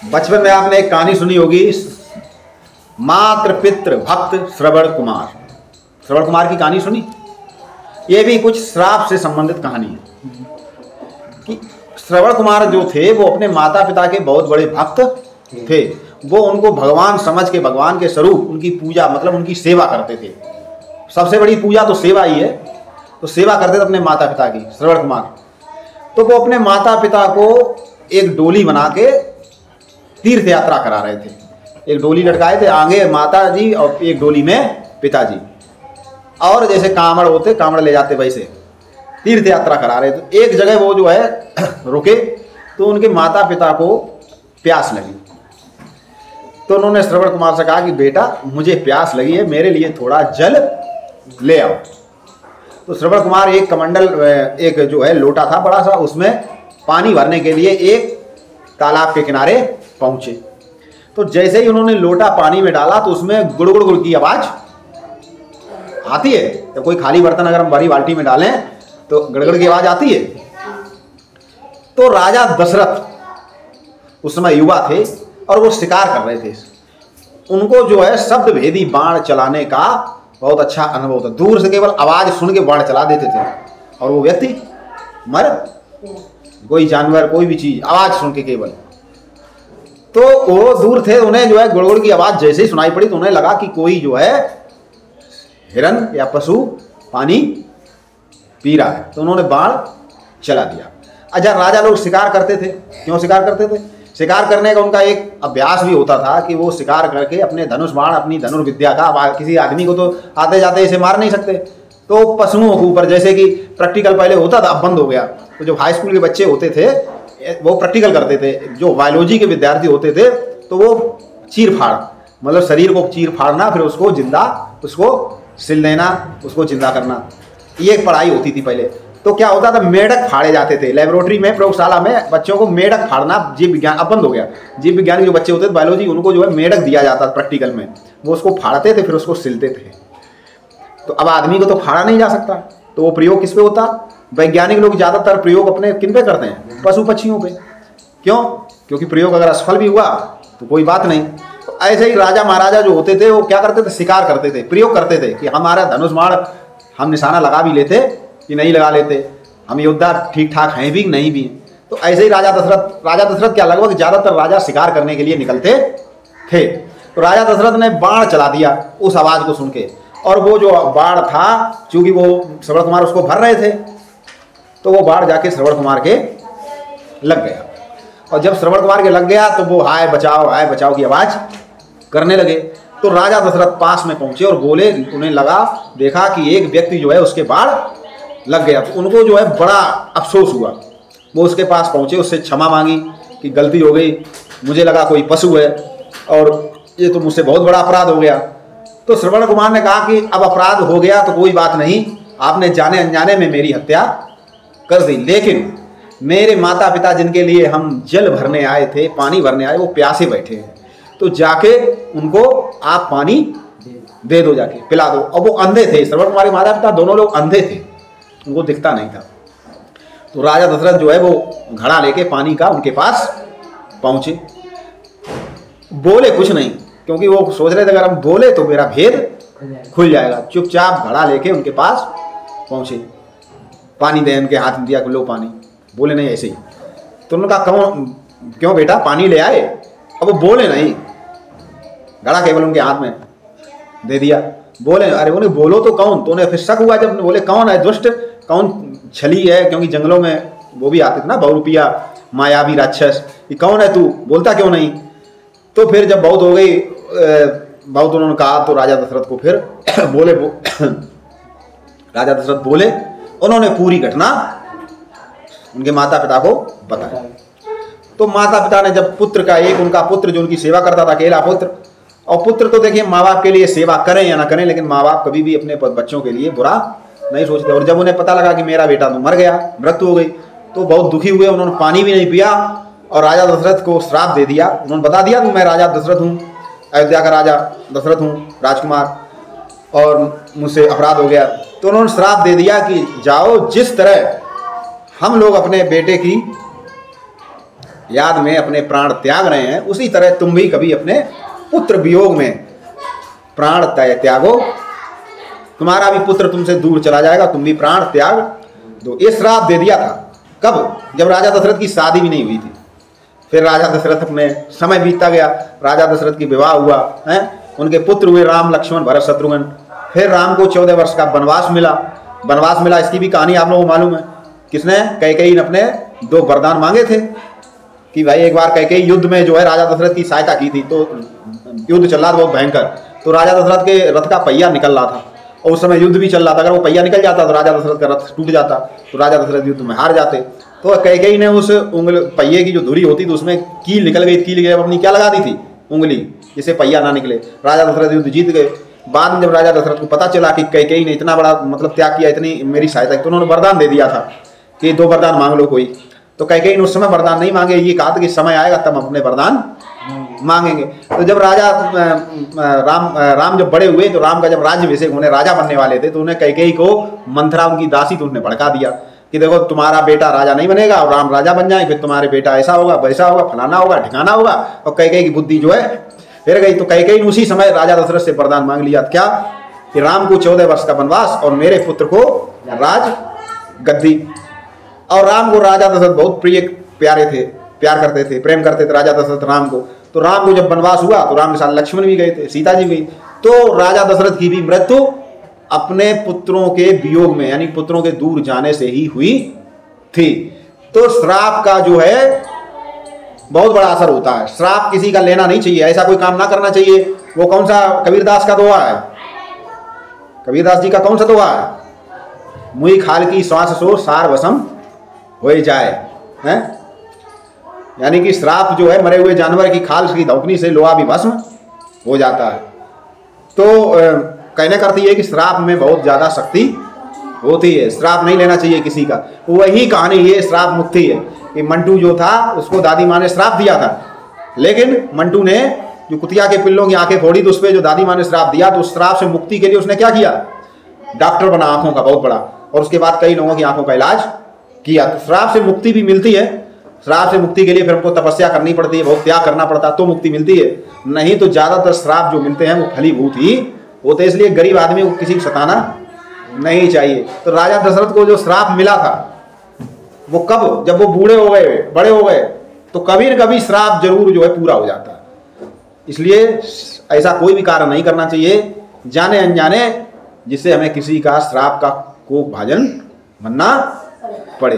बचपन में आपने एक कहानी सुनी होगी, मातृ पितृ भक्त श्रवण कुमार। श्रवण कुमार की कहानी सुनी? ये भी कुछ श्राप से संबंधित कहानी है कि श्रवण कुमार जो थे वो अपने माता पिता के बहुत बड़े भक्त थे। वो उनको भगवान समझ के, भगवान के स्वरूप उनकी पूजा मतलब उनकी सेवा करते थे। सबसे बड़ी पूजा तो सेवा ही है, तो सेवा करते थे अपने माता पिता की श्रवण कुमार। तो वो अपने माता पिता को एक डोली बना के तीर्थ यात्रा करा रहे थे। एक डोली लटकाए थे, आगे माता जी और एक डोली में पिताजी, और जैसे कांवड़ होते कांवड़ ले जाते वैसे तीर्थ यात्रा करा रहे। तो एक जगह वो जो है रुके, तो उनके माता पिता को प्यास लगी। तो उन्होंने श्रवण कुमार से कहा कि बेटा मुझे प्यास लगी है, मेरे लिए थोड़ा जल ले आओ। तो श्रवण कुमार एक कमंडल, एक जो है लोटा था बड़ा सा, उसमें पानी भरने के लिए एक तालाब के किनारे पहुंचे। तो जैसे ही उन्होंने लोटा पानी में डाला तो उसमें गुड़ गुड़ गुड़ की आवाज आती है। तो कोई खाली बर्तन अगर हम भरी बाल्टी में डालें तो गड़गड़ की आवाज आती है। तो राजा दशरथ उस समय युवा थे और वो शिकार कर रहे थे। उनको जो है शब्द भेदी बाण चलाने का बहुत अच्छा अनुभव था। दूर से केवल आवाज सुन के बाण चला देते थे और वो व्यक्ति मर, कोई जानवर कोई भी चीज आवाज सुन के केवल। तो वो दूर थे, उन्हें जो है गुड़गुड़ की आवाज जैसे ही सुनाई पड़ी तो उन्हें लगा कि कोई जो है हिरन या पशु पानी पी रहा है। तो उन्होंने बाण चला दिया। अच्छा, राजा लोग शिकार करते थे। क्यों शिकार करते थे? शिकार करने का उनका एक अभ्यास भी होता था कि वो शिकार करके अपने धनुष बाण, अपनी धनुर्विद्या का, किसी आदमी को तो आते जाते ऐसे मार नहीं सकते, तो पशुओं के ऊपर, जैसे कि प्रैक्टिकल पहले होता था अब बंद हो गया, तो जो हाई स्कूल के बच्चे होते थे वो प्रैक्टिकल करते थे। जो बायोलॉजी के विद्यार्थी होते थे तो वो चीर फाड़, मतलब शरीर को चीर फाड़ना, फिर उसको जिंदा, उसको सिल देना, उसको जिंदा करना, ये एक पढ़ाई होती थी पहले। तो क्या होता था, मेढक फाड़े जाते थे लेबोरेटरी में, प्रयोगशाला में बच्चों को मेढक फाड़ना, जीव विज्ञान अब बंद हो गया। जीव विज्ञान के जो बच्चे होते थे बायोलॉजी, उनको जो है मेढक दिया जाता था प्रैक्टिकल में, वो उसको फाड़ते थे फिर उसको सिलते थे। तो अब आदमी को तो फाड़ा नहीं जा सकता, तो वो प्रयोग किस पे होता? वैज्ञानिक लोग ज़्यादातर प्रयोग अपने किन पे करते हैं? पशु पक्षियों पे। क्यों? क्योंकि प्रयोग अगर असफल भी हुआ तो कोई बात नहीं। तो ऐसे ही राजा महाराजा जो होते थे वो क्या करते थे? शिकार करते थे, प्रयोग करते थे कि हमारा धनुष बाण हम निशाना लगा भी लेते कि नहीं लगा लेते, हम योद्धा ठीक ठाक हैं भी नहीं भी। तो ऐसे ही राजा दशरथ क्या, लगभग ज़्यादातर राजा शिकार करने के लिए निकलते थे। तो राजा दशरथ ने बाण चला दिया उस आवाज़ को सुन के, और वो जो बाण था, चूंकि वो श्रवण कुमार उसको भर रहे थे, तो वो बाण जाके श्रवण कुमार के लग गया। और जब श्रवण कुमार के लग गया तो वो हाय बचाओ की आवाज़ करने लगे। तो राजा दशरथ पास में पहुंचे और बोले, उन्हें लगा, देखा कि एक व्यक्ति जो है उसके बाण लग गया। तो उनको जो है बड़ा अफसोस हुआ। वो उसके पास पहुंचे, उससे क्षमा मांगी कि गलती हो गई, मुझे लगा कोई पशु है और ये तो मुझसे बहुत बड़ा अपराध हो गया। तो श्रवण कुमार ने कहा कि अब अपराध हो गया तो कोई बात नहीं, आपने जाने अनजाने में मेरी हत्या कर दी, लेकिन मेरे माता पिता जिनके लिए हम जल भरने आए थे, पानी भरने आए, वो प्यासे बैठे हैं, तो जाके उनको आप पानी दे दो, जाके पिला दो। और वो अंधे थे, श्रवण कुमार के माता पिता दोनों लोग अंधे थे, उनको दिखता नहीं था। तो राजा दशरथ जो है वो घड़ा लेके पानी का उनके पास पहुंचे। बोले कुछ नहीं, क्योंकि वो सोच रहे थे अगर हम बोले तो मेरा भेद खुल जाएगा। चुपचाप घड़ा लेके उनके पास पहुंचे, पानी दे उनके हाथ में दिया, लो पानी। बोले नहीं, ऐसे ही। तो उन्होंने कहा क्यों बेटा, पानी ले आए? अब वो बोले नहीं, घड़ा केवल उनके हाथ में दे दिया। बोले, अरे बोले बोलो तो कौन? तो उन्हें फिर शक हुआ जब बोले कौन है दुष्ट, कौन छली है, क्योंकि जंगलों में वो भी आते थे ना बहुरूपिया मायावी राक्षस, ये कौन है तू, बोलता क्यों नहीं? तो फिर जब बहुत हो गई, बहुत उन्होंने कहा, तो राजा दशरथ को फिर बोले राजा दशरथ बोले, उन्होंने पूरी घटना उनके माता पिता को बताया। तो माता पिता ने जब पुत्र का, एक उनका पुत्र जो उनकी सेवा करता था, अकेला पुत्र, और पुत्र तो देखिए माँ बाप के लिए सेवा करें या ना करें, लेकिन माँ बाप कभी भी अपने बच्चों के लिए बुरा नहीं सोचते। और जब उन्हें पता लगा कि मेरा बेटा तो मर गया, मृत्यु हो गई, तो बहुत दुखी हुए। उन्होंने पानी भी नहीं पिया और राजा दशरथ को श्राप दे दिया। उन्होंने बता दिया कि मैं राजा दशरथ हूँ, अयोध्या का राजा दशरथ हूँ, राजकुमार, और मुझसे अपराध हो गया। तो उन्होंने श्राप दे दिया कि जाओ, जिस तरह हम लोग अपने बेटे की याद में अपने प्राण त्याग रहे हैं, उसी तरह तुम भी कभी अपने पुत्र वियोग में प्राण त्यागो। तुम्हारा भी पुत्र तुमसे दूर चला जाएगा, तुम भी प्राण त्याग दो। ये श्राप दे दिया था। कब? जब राजा दशरथ की शादी भी नहीं हुई थी। फिर राजा दशरथ अपने समय बीतता गया, राजा दशरथ की विवाह हुआ है, उनके पुत्र हुए राम, लक्ष्मण, भरत, शत्रुघ्न। फिर राम को 14 वर्ष का वनवास मिला। इसकी भी कहानी आप लोगों को मालूम है। किसने? कैकेयी ने अपने 2 वरदान मांगे थे कि भाई एक बार कैकेयी युद्ध में जो है राजा दशरथ की सहायता की थी, तो युद्ध चल रहा था बहुत भयंकर, तो राजा दशरथ के रथ का पहिया निकल रहा था और उस समय युद्ध भी चल रहा था। अगर वो पहिया निकल जाता तो राजा दशरथ का रथ टूट जाता, तो राजा दशरथ युद्ध में हार जाते। तो कैकेयी ने उस पहिए की जो धुरी होती तो उसमें कील निकल गई, अपनी क्या लगा दी थी? उंगली, जिससे पहिया ना निकले। राजा दशरथ युद्ध जीत गए। बाद में जब राजा दशरथ को पता चला कि कैकेयी ने इतना बड़ा मतलब त्याग किया, इतनी मेरी सहायता, तो उन्होंने वरदान दे दिया था कि 2 वरदान मांग लो कोई। तो कैकेयी ने उस समय वरदान नहीं मांगे, ये कहा था कि समय आएगा तब अपने वरदान मांगेंगे। तो जब राजा राम जब बड़े हुए, तो राम का जब राज्याभिषेक होने, राजा बनने वाले थे, तो उन्हें कैकेयी को मंथरा उनकी दासी, तो उन्हें भड़का दिया कि देखो तुम्हारा बेटा राजा नहीं बनेगा और राम राजा बन जाए, फिर तुम्हारे बेटा ऐसा होगा, वैसा होगा, फलाना होगा, ठिकाना होगा। और कैकेयी की बुद्धि जो है फिर गई। तो कैकेयी ने उसी समय राजा दशरथ से वरदान मांग लिया, क्या? कि राम को 14 वर्ष का वनवास और मेरे पुत्र को राज गद्दी। और राम को राजा दशरथ बहुत प्यारे थे, प्यार करते थे, प्रेम करते थे राजा दशरथ राम को। तो राम को जब वनवास हुआ तो राम के साथ लक्ष्मण भी गए थे, सीता जी गई। तो राजा दशरथ की भी मृत्यु अपने पुत्रों के वियोग में, यानी पुत्रों के दूर जाने से ही हुई थी। तो श्राप का जो है बहुत बड़ा असर होता है। श्राप किसी का लेना नहीं चाहिए, ऐसा कोई काम ना करना चाहिए। वो कौन सा कबीरदास का दोहा है? कबीरदास जी का कौन सा दोहा है? मुई खाल की श्वास सो सार वसम हो जाए, हैं? यानी कि श्राप जो है मरे हुए जानवर की खाल की धौकनी से लोहा भी भस्म हो जाता है। तो कहने करती है कि श्राप में बहुत ज्यादा शक्ति होती है, श्राप नहीं लेना चाहिए किसी का। वही कहानी ये श्राप मुक्ति है कि मंटू जो था उसको दादी माँ ने श्राप दिया था, लेकिन मंटू ने जो कुतिया के पिल्लों की आंखें फोड़ी, तो उस पर जो दादी माँ ने श्राप दिया, तो उस श्राप से मुक्ति के लिए उसने क्या किया? डॉक्टर बना आंखों का बहुत बड़ा, और उसके बाद कई लोगों की आंखों का इलाज किया। तो श्राप से मुक्ति भी मिलती है। श्राप से मुक्ति के लिए फिर हमको तपस्या करनी पड़ती है, बहुत त्याग करना पड़ता है, तो मुक्ति मिलती है। नहीं तो ज्यादातर श्राप जो मिलते हैं वो फलीभूत ही होते, इसलिए गरीब आदमी को किसी को सताना नहीं चाहिए। तो राजा दशरथ को जो श्राप मिला था वो कब? जब वो बूढ़े हो गए, बड़े हो गए, तो कभी न कभी श्राप जरूर जो है पूरा हो जाता है। इसलिए ऐसा कोई भी कार्य नहीं करना चाहिए जाने अनजाने, जिससे हमें किसी का श्राप का कोप भाजन बनना पड़े।